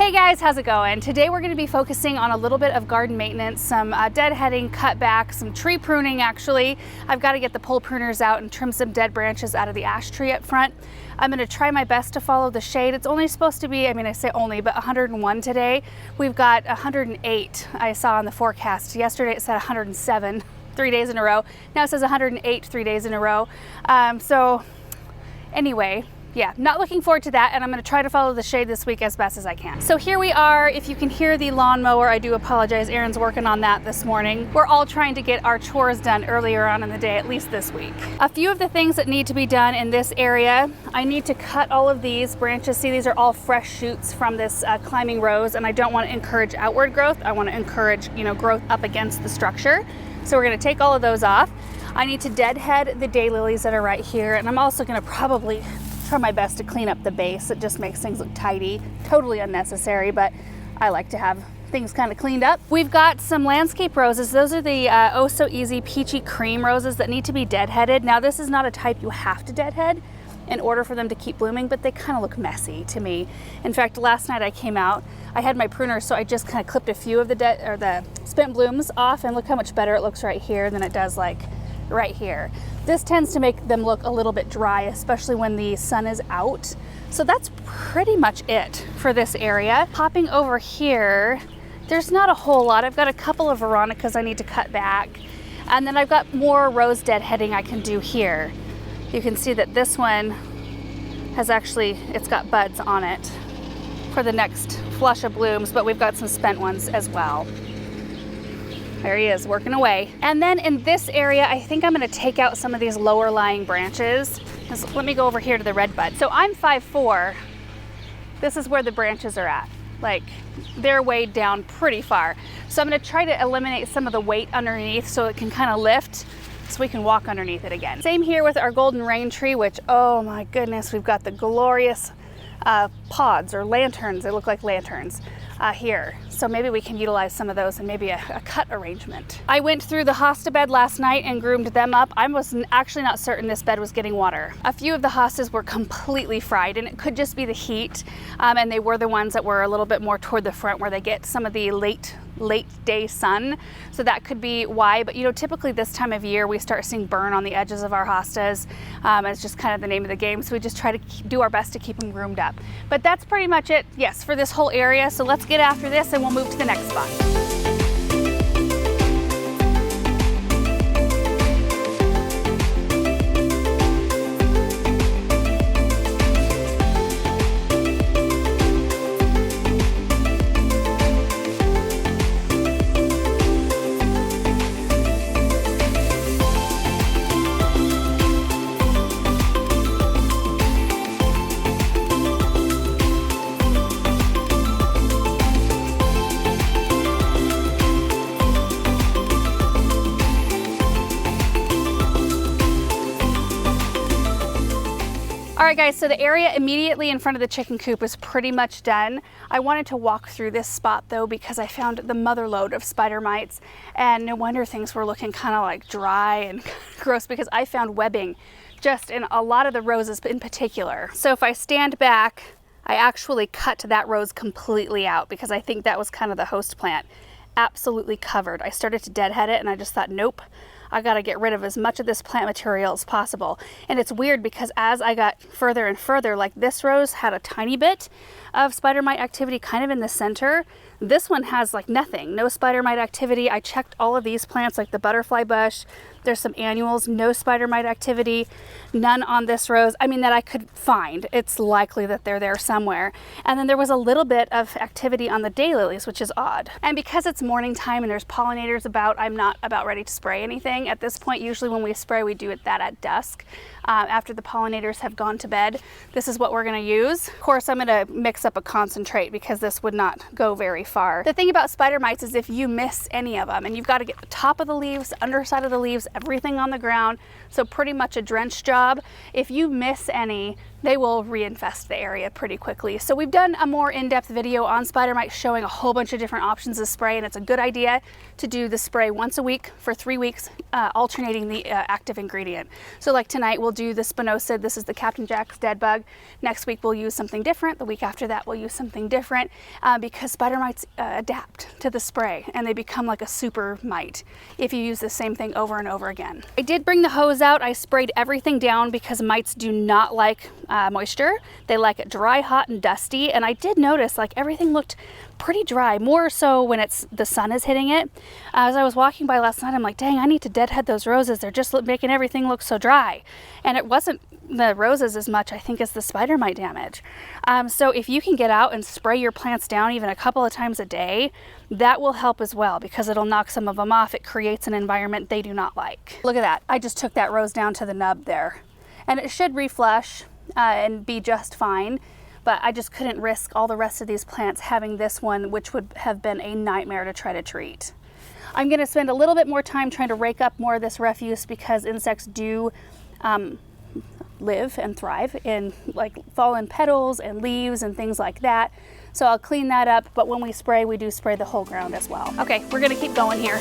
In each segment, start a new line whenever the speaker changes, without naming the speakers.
Hey guys, how's it going? Today we're going to be focusing on a little bit of garden maintenance, some deadheading, cutback, some tree pruning actually. I've got to get the pole pruners out and trim some dead branches out of the ash tree up front. I'm going to try my best to follow the shade. It's only supposed to be, I say only, but 101 today. We've got 108 I saw on the forecast. Yesterday it said 107 3 days in a row. Now it says 108 3 days in a row. So anyway, yeah, not looking forward to that, and I'm going to try to follow the shade this week as best as I can. So here we are. If you can hear the lawnmower, I do apologize. Aaron's working on that this morning. We're all trying to get our chores done earlier on in the day, at least this week. A few of the things that need to be done in this area, I need to cut all of these branches. See, these are all fresh shoots from this climbing rose, and I don't want to encourage outward growth. I want to encourage, growth up against the structure. So we're going to take all of those off. I need to deadhead the daylilies that are right here, and I'm also going to probably try my best to clean up the base. It just makes things look tidy. Totally unnecessary, but I like to have things kind of cleaned up. We've got some landscape roses. Those are the oh so easy peachy cream roses that need to be deadheaded. Now this is not a type you have to deadhead in order for them to keep blooming, but they kind of look messy to me. In fact, last night I came out, I had my pruner, so I just kind of clipped a few of the spent blooms off, and look how much better it looks right here than it does like right here. This tends to make them look a little bit dry, especially when the sun is out. So that's pretty much it for this area. Hopping over here, there's not a whole lot. I've got a couple of veronicas I need to cut back. And then I've got more rose deadheading I can do here. You can see that this one has it's got buds on it for the next flush of blooms, but we've got some spent ones as well. There he is, working away. And then in this area, I think I'm gonna take out some of these lower lying branches. Let me go over here to the red bud. So I'm 5'4". This is where the branches are at. Like, they're weighed down pretty far. So I'm gonna try to eliminate some of the weight underneath so it can kind of lift so we can walk underneath it again. Same here with our golden rain tree, which, oh my goodness, we've got the glorious pods or lanterns. They look like lanterns here. So maybe we can utilize some of those and maybe a cut arrangement. I went through the hosta bed last night and groomed them up. I was actually not certain this bed was getting water. A few of the hostas were completely fried, and it could just be the heat. And they were the ones that were a little bit more toward the front where they get some of the late day sun. So that could be why, but typically this time of year we start seeing burn on the edges of our hostas. It's just kind of the name of the game. So we just try to do our best to keep them groomed up. But that's pretty much it, yes, for this whole area. So let's get after this and we'll move to the next spot. All right guys, so the area immediately in front of the chicken coop is pretty much done. I wanted to walk through this spot though because I found the mother lode of spider mites, and no wonder things were looking kind of like dry and gross because I found webbing just in a lot of the roses in particular. So if I stand back, I actually cut that rose completely out because I think that was kind of the host plant. Absolutely covered. I started to deadhead it and I just thought, nope, I got to get rid of as much of this plant material as possible. And it's weird because as I got further and further, like this rose had a tiny bit of spider mite activity kind of in the center. This one has like nothing, no spider mite activity. I checked all of these plants like the butterfly bush. There's some annuals, no spider mite activity, none on this rose. I mean, that I could find. It's likely that they're there somewhere. And then there was a little bit of activity on the daylilies, which is odd. And because it's morning time and there's pollinators about, I'm not about ready to spray anything at this point. Usually when we spray, we do that at dusk. After the pollinators have gone to bed, this is what we're gonna use. Of course, I'm gonna mix up a concentrate because this would not go very far. The thing about spider mites is if you miss any of them, and you've got to get the top of the leaves, underside of the leaves, everything on the ground, so pretty much a drench job. If you miss any, they will reinfest the area pretty quickly. So we've done a more in-depth video on spider mites showing a whole bunch of different options of spray, and it's a good idea to do the spray once a week for 3 weeks, alternating the active ingredient. So like tonight we'll do the spinosad. This is the Captain Jack's dead bug. Next week we'll use something different. The week after that we'll use something different, because spider mites adapt to the spray and they become like a super mite if you use the same thing over and over again. I did bring the hose out. I sprayed everything down because mites do not like moisture. They like it dry, hot, and dusty. And I did notice like everything looked pretty dry, more so when the sun is hitting it. As I was walking by last night, I'm like, dang, I need to deadhead those roses. They're just making everything look so dry. And it wasn't the roses as much, I think, as the spider mite damage. So if you can get out and spray your plants down even a couple of times a day, that will help as well, because it'll knock some of them off. It creates an environment they do not like. Look at that. I just took that rose down to the nub there, and it should reflush and be just fine. But I just couldn't risk all the rest of these plants having this one, which would have been a nightmare to try to treat. I'm going to spend a little bit more time trying to rake up more of this refuse, because insects do live and thrive in like fallen petals and leaves and things like that. So I'll clean that up, but when we spray, we do spray the whole ground as well. Okay, we're going to keep going here.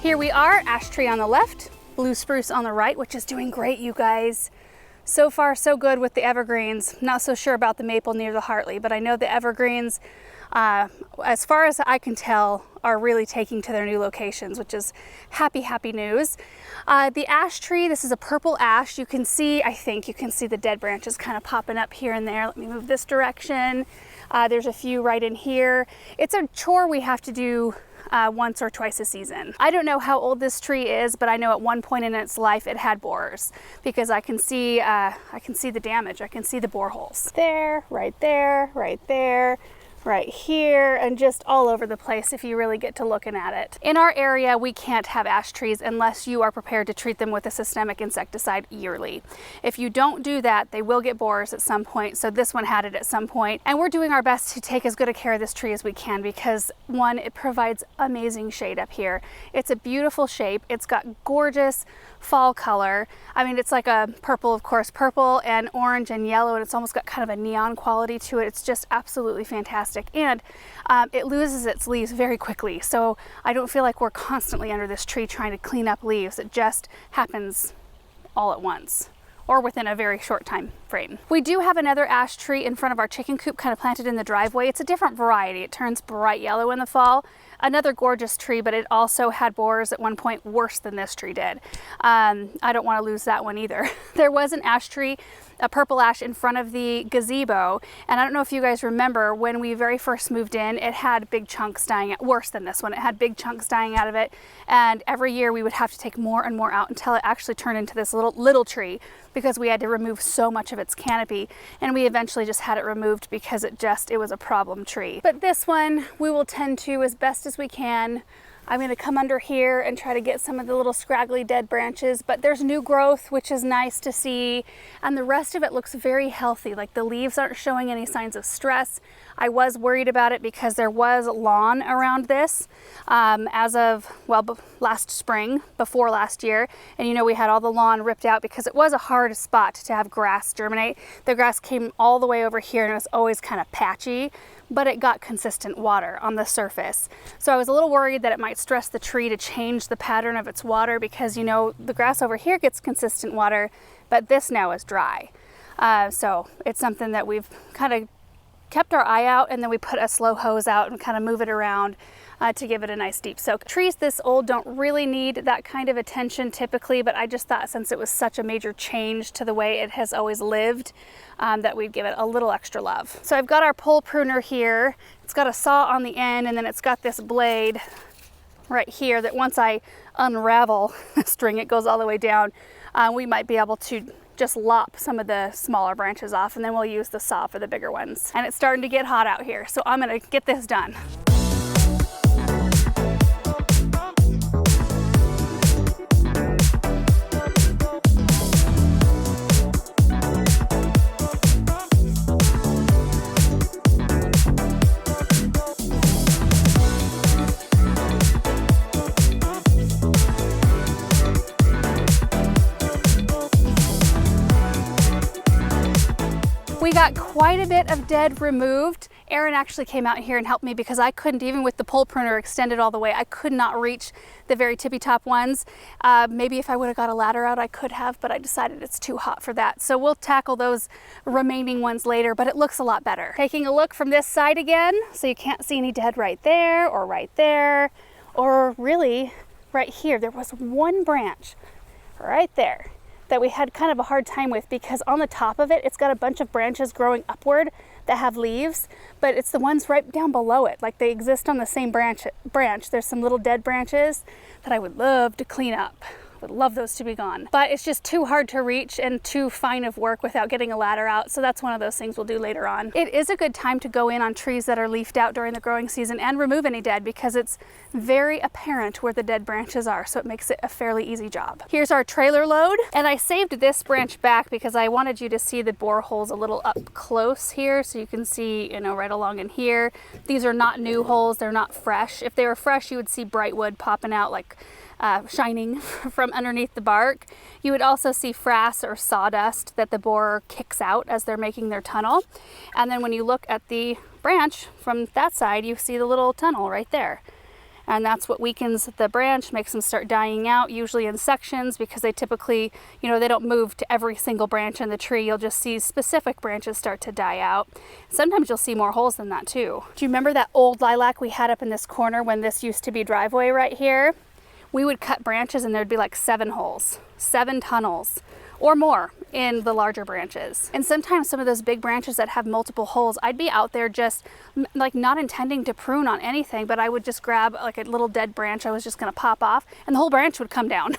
Here we are, ash tree on the left, blue spruce on the right, which is doing great, you guys. So far, so good with the evergreens. Not so sure about the maple near the Hartley, but I know the evergreens, as far as I can tell, are really taking to their new locations, which is happy, happy news. The ash tree, this is a purple ash. You can see, I think you can see the dead branches kind of popping up here and there. Let me move this direction. There's a few right in here. It's a chore we have to do once or twice a season. I don't know how old this tree is, but I know at one point in its life it had borers, because I can see the damage. I can see the bore holes. There, right there, right there, right here, and just all over the place if you really get to looking at it. In our area, we can't have ash trees unless you are prepared to treat them with a systemic insecticide yearly. If you don't do that, they will get borers at some point, so this one had it at some point, and we're doing our best to take as good a care of this tree as we can, because one, it provides amazing shade up here. It's a beautiful shape. It's got gorgeous fall color. I mean, it's like a purple, of course, purple and orange and yellow, and it's almost got kind of a neon quality to it. It's just absolutely fantastic. And it loses its leaves very quickly, so I don't feel like we're constantly under this tree trying to clean up leaves. It just happens all at once, or within a very short time frame. We do have another ash tree in front of our chicken coop, kind of planted in the driveway. It's a different variety. It turns bright yellow in the fall. Another gorgeous tree, but it also had borers at one point worse than this tree did. I don't want to lose that one either. There was an ash tree, a purple ash, in front of the gazebo, and I don't know if you guys remember when we very first moved in, it had big chunks dying out, worse than this one. It had big chunks dying out of it, and every year we would have to take more and more out until it actually turned into this little tree, because we had to remove so much of its canopy, and we eventually just had it removed because it was a problem tree. But this one we will tend to as best as we can. I'm going to come under here and try to get some of the little scraggly dead branches, but there's new growth, which is nice to see. And the rest of it looks very healthy. Like the leaves aren't showing any signs of stress. I was worried about it because there was lawn around this as of, well, last spring, before last year. And you know, we had all the lawn ripped out because it was a hard spot to have grass germinate. The grass came all the way over here and it was always kind of patchy, but it got consistent water on the surface. So I was a little worried that it might stress the tree to change the pattern of its water because, you know, the grass over here gets consistent water, but this now is dry. So it's something that we've kind of kept our eye out, and then we put a slow hose out and kind of move it around to give it a nice deep soak. Trees this old don't really need that kind of attention typically, but I just thought since it was such a major change to the way it has always lived, that we'd give it a little extra love. So I've got our pole pruner here. It's got a saw on the end, and then it's got this blade right here that once I unravel the string, it goes all the way down. We might be able to just lop some of the smaller branches off, and then we'll use the saw for the bigger ones. And it's starting to get hot out here, so I'm gonna get this done. We got quite a bit of dead removed. Aaron actually came out here and helped me because I couldn't, even with the pole pruner extended all the way, I could not reach the very tippy top ones. Maybe if I would have got a ladder out, I could have, but I decided it's too hot for that. So we'll tackle those remaining ones later, but it looks a lot better. Taking a look from this side again, so you can't see any dead right there, or really right here. There was one branch right there that we had kind of a hard time with because on the top of it, it's got a bunch of branches growing upward that have leaves, but it's the ones right down below it. Like they exist on the same branch. There's some little dead branches that I would love to clean up. Would love those to be gone, but it's just too hard to reach and too fine of work without getting a ladder out. So that's one of those things we'll do later on. It is a good time to go in on trees that are leafed out during the growing season and remove any dead because it's very apparent where the dead branches are. So it makes it a fairly easy job. Here's our trailer load. And I saved this branch back because I wanted you to see the bore holes a little up close here. So you can see, you know, right along in here. These are not new holes. They're not fresh. If they were fresh, you would see bright wood popping out like shining from underneath the bark. You would also see frass or sawdust that the borer kicks out as they're making their tunnel. And then when you look at the branch from that side, you see the little tunnel right there. And that's what weakens the branch, makes them start dying out, usually in sections, because they typically, you know, they don't move to every single branch in the tree. You'll just see specific branches start to die out. Sometimes you'll see more holes than that too. Do you remember that old lilac we had up in this corner when this used to be driveway right here? We would cut branches and there'd be like 7 holes, 7 tunnels or more in the larger branches. And sometimes some of those big branches that have multiple holes, I'd be out there just like not intending to prune on anything, but I would just grab like a little dead branch I was just gonna pop off and the whole branch would come down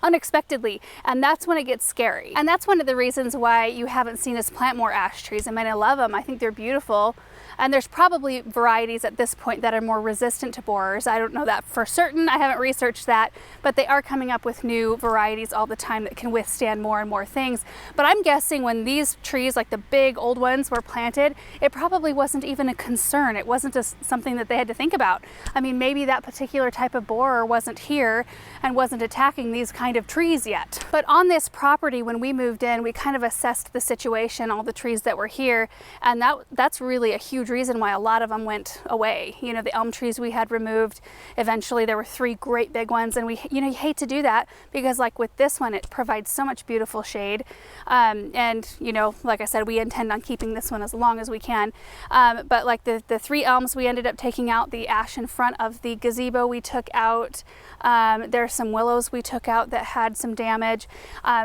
unexpectedly. And that's when it gets scary. And that's one of the reasons why you haven't seen us plant more ash trees. I mean, I love them. I think they're beautiful. And there's probably varieties at this point that are more resistant to borers. I don't know that for certain. I haven't researched that, but they are coming up with new varieties all the time that can withstand more and more things. But I'm guessing when these trees, like the big old ones, were planted, it probably wasn't even a concern. It wasn't something that they had to think about. I mean, maybe that particular type of borer wasn't here and wasn't attacking these kind of trees yet. But on this property, when we moved in, we kind of assessed the situation, all the trees that were here, and that's really a huge reason why a lot of them went away. You know, the elm trees we had removed, eventually there were 3 great big ones, and you hate to do that because like with this one, it provides so much beautiful shade. And you know, like I said, we intend on keeping this one as long as we can. But like the 3 elms we ended up taking out, the ash in front of the gazebo we took out. There's some willows we took out that had some damage.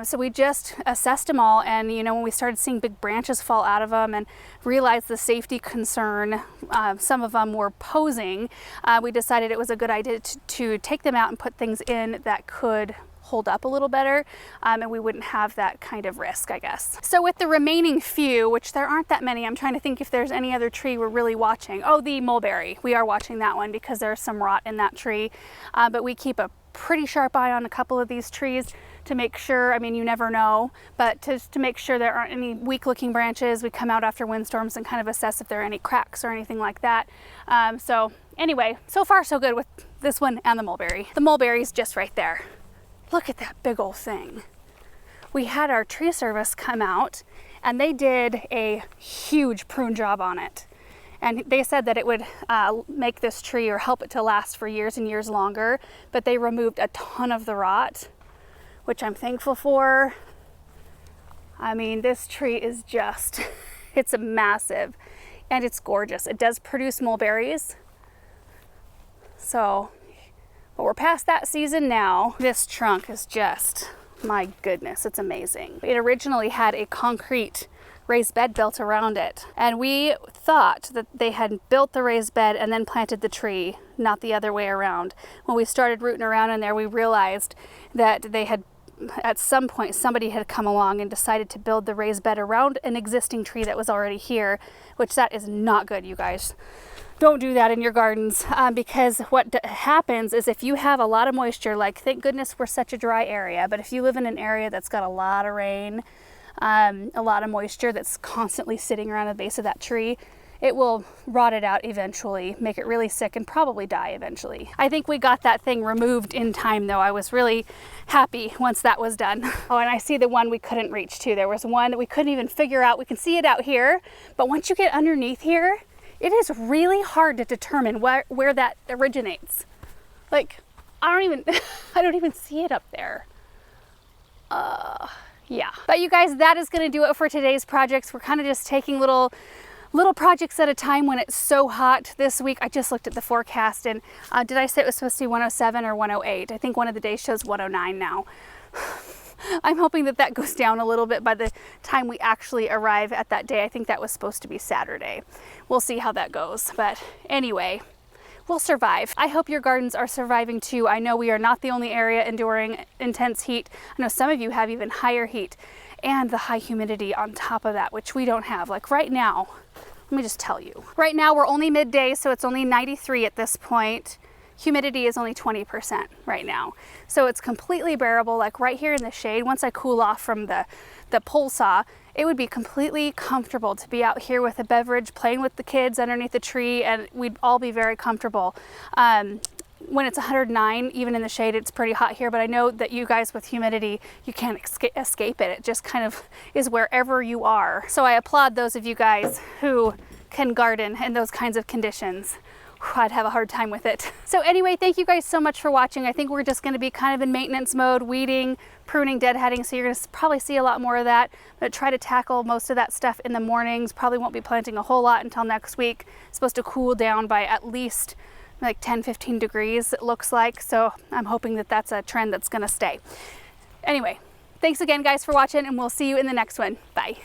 So we just assessed them all, and you know, when we started seeing big branches fall out of them and realized the safety concern some of them were posing, we decided it was a good idea to take them out and put things in that could hold up a little better, and we wouldn't have that kind of risk, I guess. So with the remaining few, which there aren't that many, I'm trying to think if there's any other tree we're really watching. Oh, the mulberry. We are watching that one because there's some rot in that tree, but we keep a pretty sharp eye on a couple of these trees to make sure, I mean, you never know, but to make sure there aren't any weak looking branches. We come out after windstorms and kind of assess if there are any cracks or anything like that. So anyway, so far so good with this one and the mulberry. The mulberry's just right there. Look at that big old thing. We had our tree service come out and they did a huge prune job on it. And they said that it would make this tree or help it to last for years and years longer, but they removed a ton of the rot, which I'm thankful for. I mean, this tree is just, it's a massive and it's gorgeous. It does produce mulberries. So, but we're past that season now. This trunk is just, my goodness, it's amazing. It originally had a concrete raised bed built around it. And we thought that they had built the raised bed and then planted the tree, not the other way around. When we started rooting around in there, we realized that they had, at some point, somebody had come along and decided to build the raised bed around an existing tree that was already here, which that is not good, you guys. Don't do that in your gardens, because what happens is if you have a lot of moisture, like thank goodness we're such a dry area, but if you live in an area that's got a lot of rain, a lot of moisture that's constantly sitting around the base of that tree, it will rot it out eventually, make it really sick, and probably die eventually. I think we got that thing removed in time though. I was really happy once that was done. Oh, and I see the one we couldn't reach too. There was one that we couldn't even figure out. We can see it out here, but once you get underneath here, it is really hard to determine where that originates. Like, I don't even see it up there. Yeah. But you guys, that is going to do it for today's projects. We're kind of just taking little projects at a time when it's so hot this week. I just looked at the forecast and did I say it was supposed to be 107 or 108? I think one of the days shows 109 now. I'm hoping that that goes down a little bit by the time we actually arrive at that day. I think that was supposed to be Saturday. We'll see how that goes. But anyway, we'll survive. I hope your gardens are surviving too. I know we are not the only area enduring intense heat. I know some of you have even higher heat and the high humidity on top of that, which we don't have. Like right now, let me just tell you. Right now we're only midday, so it's only 93 at this point. Humidity is only 20% right now. So it's completely bearable, like right here in the shade. Once I cool off from the pole saw, it would be completely comfortable to be out here with a beverage, playing with the kids underneath the tree, and we'd all be very comfortable. When it's 109, even in the shade, it's pretty hot here, but I know that you guys with humidity, you can't escape it. It just kind of is wherever you are. So I applaud those of you guys who can garden in those kinds of conditions. I'd have a hard time with it. So anyway, thank you guys so much for watching. I think we're just going to be kind of in maintenance mode, weeding, pruning, deadheading. So you're going to probably see a lot more of that. I'm going to try to tackle most of that stuff in the mornings. Probably won't be planting a whole lot until next week. It's supposed to cool down by at least like 10-15 degrees, it looks like. So I'm hoping that that's a trend that's going to stay. Anyway, thanks again guys for watching, and we'll see you in the next one. Bye.